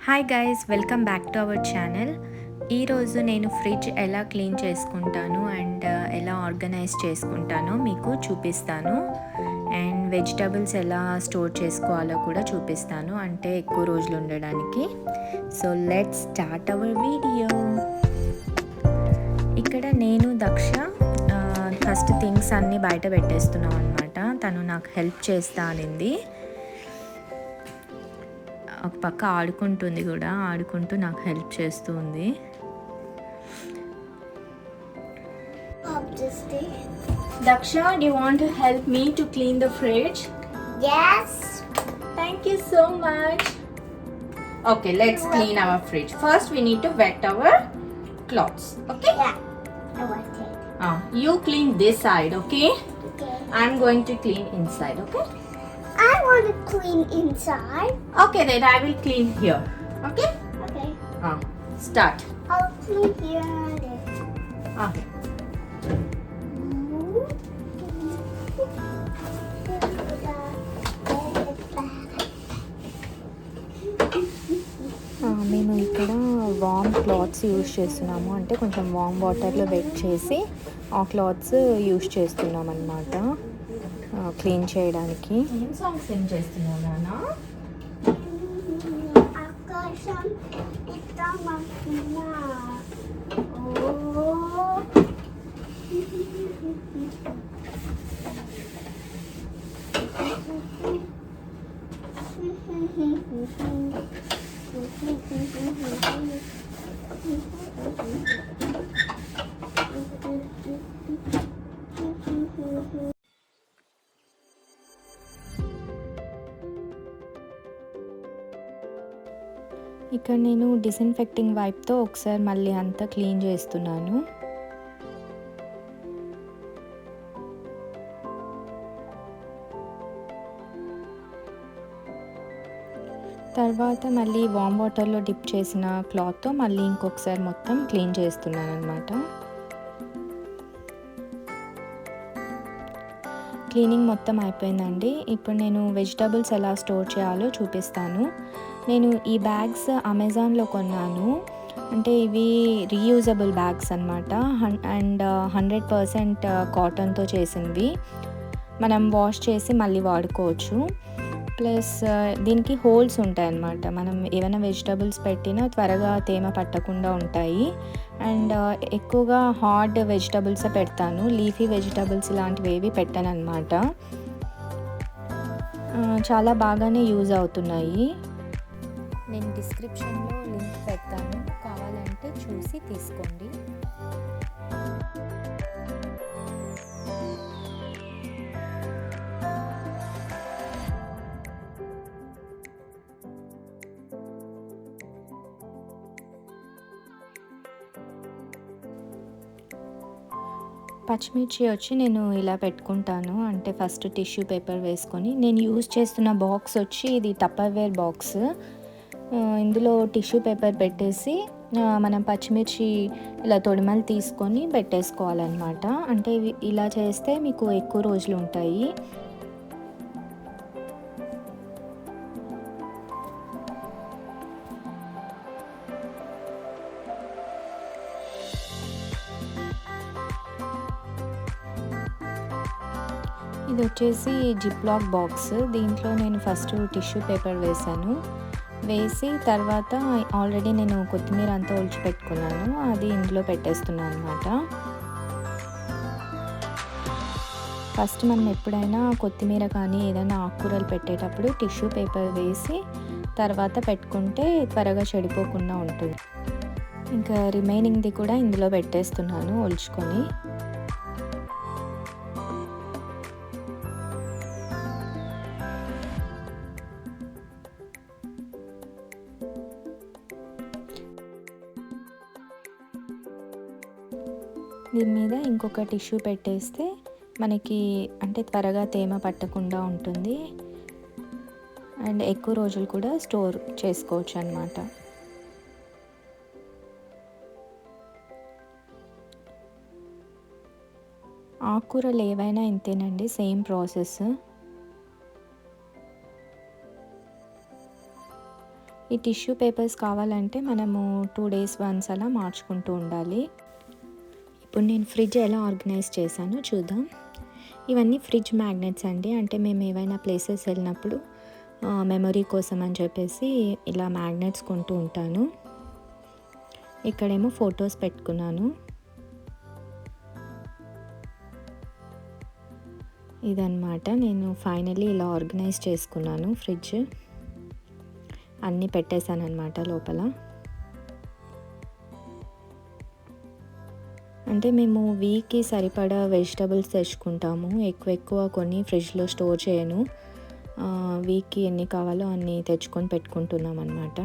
Hi guys, welcome back to our channel. ఈరోజు నేను fridge ఎలా క్లీన్ చేసుకుంటాను అండ్ ఎలా ఆర్గనైజ్ చేసుకుంటానో మీకు చూపిస్తాను. అండ్ వెజిటబుల్స్ ఎలా స్టోర్ చేసుకోవాలో కూడా చూపిస్తాను, అంటే ఎక్కువ రోజులు ఉండడానికి. So let's start our video. ఇక్కడ నేను దక్ష ఫస్ట్ థింగ్స్ అన్నీ బయట పెట్టేస్తున్నాం అనమాట. తను నాకు హెల్ప్ చేస్తా అనింది. ఒక పక్క ఆడుకుంటుంది కూడా, ఆడుకుంటూ నాకు హెల్ప్ చేస్తూ ఉంది. Daksha, do you want to help me to clean the fridge? Yes. Thank you so much. Okay, let's clean our fridge. First we need to wet our clothes. Okay? Yeah, I want it. You clean this side, okay? Okay. I'm going to clean inside, okay? I want to clean inside. Okay, then I will clean here. Okay? Okay. Start. I'll clean here and there. Okay. మేము ఇక్కడ వామ్ clothes use చేస్తున్నాము, అంటే కొంచెం వామ్ వాటర్లో wet చేసి ఆ clothes use చేస్తున్నాం అన్నమాట క్లీన్ చేయడానికి. ఏం సాంగ్స్ ఏం చేస్తున్నావు నాన్న? ఆకాశం ఇట్టమన్నా ఇక్కడ నేను డిస్ఇన్ఫెక్టింగ్ వైప్తో ఒకసారి మళ్ళీ అంతా క్లీన్ చేస్తున్నాను. తర్వాత మళ్ళీ వామ్ వాటర్లో డిప్ చేసిన క్లాత్తో మళ్ళీ ఇంకొకసారి మొత్తం క్లీన్ చేస్తున్నాను అనమాట. క్లీనింగ్ మొత్తం అయిపోయిందండి. ఇప్పుడు నేను వెజిటబుల్స్ ఎలా స్టోర్ చేయాలో చూపిస్తాను. నేను ఈ బ్యాగ్స్ అమెజాన్లో కొన్నాను, అంటే ఇవి రీయూజబుల్ బ్యాగ్స్ అనమాట. అండ్ 100% కాటన్తో చేసినవి, మనం వాష్ చేసి మళ్ళీ వాడుకోవచ్చు. ప్లస్ దీనికి హోల్స్ ఉంటాయి అన్నమాట. మనం ఏమైనా వెజిటబుల్స్ పెట్టినా త్వరగా తేమ పట్టకుండా ఉంటాయి. అండ్ ఎక్కువగా హార్డ్ వెజిటబుల్సే పెడతాను, లీఫీ వెజిటబుల్స్ ఇలాంటివి ఏవి పెట్టాను అనమాట. చాలా బాగానే యూజ్ అవుతున్నాయి. నేను డిస్క్రిప్షన్లో లింక్ పెడతాను, కావాలంటే చూసి తీసుకోండి. పచ్చిమిర్చి వచ్చి నేను ఇలా పెట్టుకుంటాను, అంటే ఫస్ట్ టిష్యూ పేపర్ వేసుకొని. నేను యూజ్ చేస్తున్న బాక్స్ వచ్చి ఇది టప్పర్వేర్ బాక్స్. ఇందులో టిష్యూ పేపర్ పెట్టేసి మనం పచ్చిమిర్చి ఇలా తొడిమలు తీసుకొని పెట్టేసుకోవాలన్నమాట. అంటే ఇలా చేస్తే మీకు ఎక్కువ రోజులు ఉంటాయి. ఇది వచ్చేసి జిప్లాక్ బాక్స్. దీంట్లో నేను ఫస్ట్ టిష్యూ పేపర్ వేసాను, వేసి తర్వాత ఆల్రెడీ నేను కొత్తిమీర అంతా ఒలిచి పెట్టుకున్నాను, అది ఇందులో పెట్టేస్తున్నాను అనమాట. ఫస్ట్ మనం ఎప్పుడైనా కొత్తిమీర కానీ ఏదైనా ఆకుకూరలు పెట్టేటప్పుడు టిష్యూ పేపర్ వేసి తర్వాత పెట్టుకుంటే త్వరగా చెడిపోకుండా ఉంటుంది. ఇంకా రిమైనింగ్ది కూడా ఇందులో పెట్టేస్తున్నాను ఒలుచుకొని. దీని మీద ఇంకొక టిష్యూ పెట్టేస్తే మనకి అంటే త్వరగా తేమ పట్టకుండా ఉంటుంది అండ్ ఎక్కువ రోజులు కూడా స్టోర్ చేసుకోవచ్చు అన్నమాట. ఆకుకూరలు ఏవైనా ఇంతేనండి, సేమ్ ప్రాసెస్. ఈ టిష్యూ పేపర్స్ కావాలంటే మనము 2 days వన్స్ అలా మార్చుకుంటూ ఉండాలి. ఇప్పుడు నేను ఫ్రిడ్జ్ ఎలా ఆర్గనైజ్ చేశానో చూద్దాం. ఇవన్నీ ఫ్రిడ్జ్ మ్యాగ్నెట్స్ అండి. అంటే మేము ఏవైనా ప్లేసెస్ వెళ్ళినప్పుడు మెమొరీ కోసం అని చెప్పేసి ఇలా మ్యాగ్నెట్స్ కొంటూ ఉంటాను. ఇక్కడేమో ఫొటోస్ పెట్టుకున్నాను. ఇదన్నమాట, నేను ఫైనల్లీ ఇలా ఆర్గనైజ్ చేసుకున్నాను. ఫ్రిడ్జ్ అన్నీ పెట్టేశాను అనమాట లోపల. అంటే మేము వీక్కి సరిపడా వెజిటబుల్స్ తెచ్చుకుంటాము. ఎక్కువ కొన్ని ఫ్రిడ్జ్లో స్టోర్ చేయను. వీక్కి ఎన్ని కావాలో అన్ని తెచ్చుకొని పెట్టుకుంటున్నాం అన్నమాట.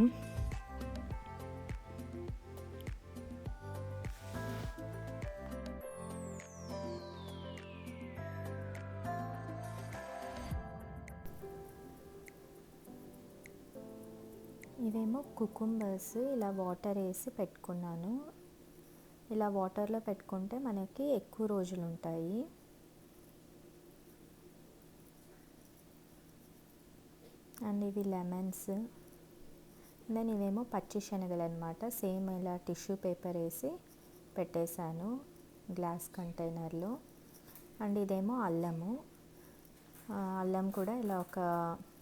ఇవేమో కుకుంబర్స్ ఇలా వాటర్ వేసి పెట్టుకున్నాను. ఇలా వాటర్లో పెట్టుకుంటే మనకి ఎక్కువ రోజులు ఉంటాయి. అండ్ ఇవి లెమన్స్. దెన్ ఇవేమో పచ్చి శనగలు అనమాట. సేమ్ ఇలా టిష్యూ పేపర్ వేసి పెట్టేశాను గ్లాస్ కంటైనర్లో. అండ్ ఇదేమో అల్లము. అల్లం కూడా ఇలా ఒక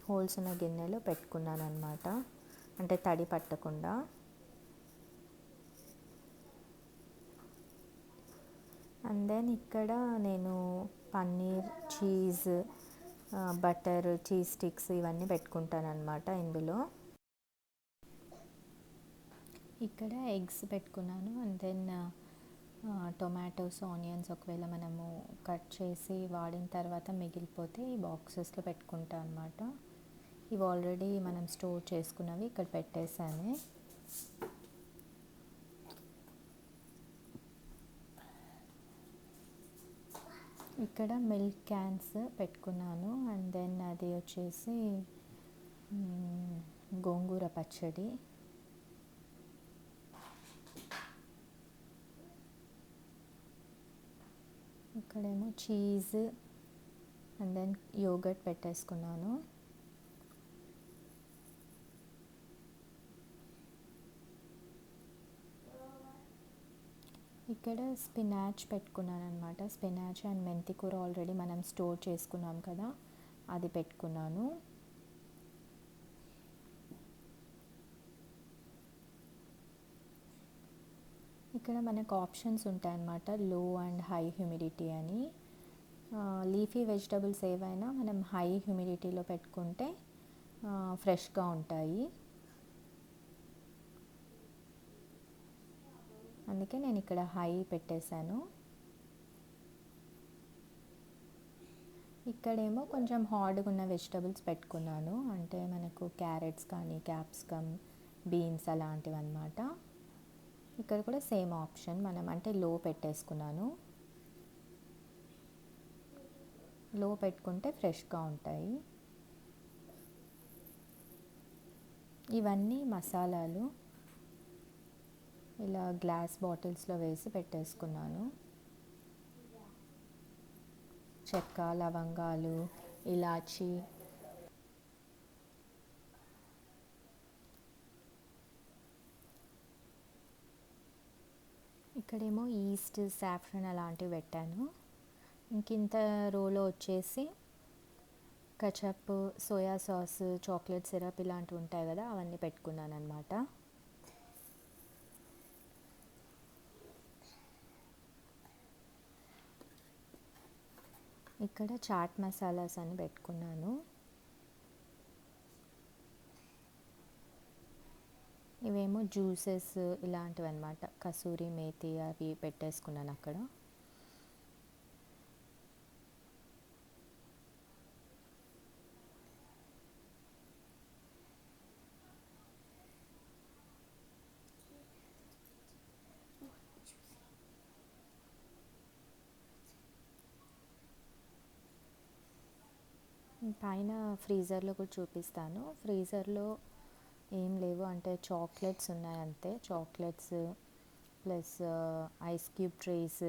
హోల్స్ ఉన్న గిన్నెలో పెట్టుకున్నాను అనమాట, అంటే తడి పట్టకుండా. అండ్ దెన్ ఇక్కడ నేను paneer, cheese, butter, cheese sticks ఇవన్నీ పెట్టుకుంటాను అనమాట ఇందులో. ఇక్కడ ఎగ్స్ పెట్టుకున్నాను. అండ్ దెన్ టొమాటోస్, ఆనియన్స్ ఒకవేళ మనము కట్ చేసి వాడిన తర్వాత మిగిలిపోతే ఈ బాక్సెస్లో పెట్టుకుంటాను అనమాట. ఇవి ఆల్రెడీ మనం స్టోర్ చేసుకున్నవి ఇక్కడ పెట్టేసాను. ఇక్కడ మిల్క్ క్యాన్స్ పెట్టుకున్నాను. అండ్ దెన్ అది వచ్చేసి గోంగూర పచ్చడి. ఇక్కడేమో చీజ్ అండ్ దెన్ యోగర్ట్ పెట్టేసుకున్నాను. ఇక్కడ స్పినాచ్ పెట్టుకున్నాను అనమాట. స్పినాచ్ అండ్ మెంతికూర ఆల్రెడీ మనం స్టోర్ చేసుకున్నాం కదా, అది పెట్టుకున్నాను. ఇక్కడ మనకు ఆప్షన్స్ ఉంటాయన్నమాట, లో అండ్ హై హ్యూమిడిటీ అని. లీఫీ వెజిటబుల్స్ ఏవైనా మనం హై హ్యూమిడిటీలో పెట్టుకుంటే ఫ్రెష్గా ఉంటాయి. అందుకే నేను ఇక్కడ హై పెట్టేశాను. ఇక్కడేమో కొంచెం హార్డ్గా ఉన్న వెజిటబుల్స్ పెట్టుకున్నాను, అంటే మనకు క్యారెట్స్ కానీ క్యాప్సికమ్, బీన్స్ అలాంటివి అన్నమాట. ఇక్కడ కూడా సేమ్ ఆప్షన్, మనం అంటే లో పెట్టేసుకున్నాను. లో పెట్టుకుంటే ఫ్రెష్గా ఉంటాయి. ఇవన్నీ మసాలాలు ఇలా గ్లాస్ బాటిల్స్లో వేసి పెట్టేసుకున్నాను. చెక్క, లవంగాలు, ఇలాచి, ఇక్కడేమో ఈస్ట్, సాఫ్రన్ అలాంటివి పెట్టాను. ఇంకింత రోలో వచ్చేసి ketchup, soya sauce, chocolate syrup ఇలాంటివి ఉంటాయి కదా, అవన్నీ పెట్టుకున్నాను అనమాట. ఇక్కడ చాట్ మసాలాస్ అని పెట్టుకున్నాను. ఇవేమో జ్యూసెస్ ఇలాంటివి అనమాట, కసూరి మేతి అవి పెట్టేసుకున్నాను అక్కడ. పైన ఫ్రీజర్లో కూడా చూపిస్తాను. ఫ్రీజర్లో ఏం లేవు, అంటే చాక్లెట్స్ ఉన్నాయి అంతే. Chocolates plus ice cube trace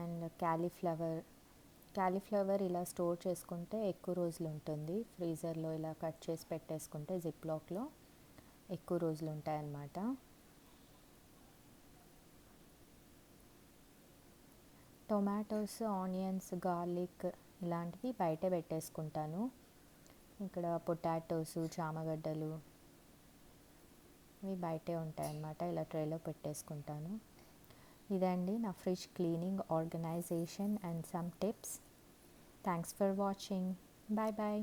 and cauliflower, cauliflower ఇలా స్టోర్ చేసుకుంటే ఎక్కువ రోజులు ఉంటుంది. ఫ్రీజర్లో ఇలా కట్ చేసి పెట్టేసుకుంటే జిప్ లాక్లో ఎక్కువ రోజులు ఉంటాయన్నమాట. టొమాటోస్, ఆనియన్స్, గార్లిక్ ఇలాంటివి బయటే పెట్టేసుకుంటాను. ఇక్కడ పొటాటోస్, చామగడ్డలు ఇవి బయటే ఉంటాయన్నమాట. ఇలా ట్రేలో పెట్టేసుకుంటాను. ఇదండి నా fridge cleaning, organization and some tips. Thanks for watching. Bye bye.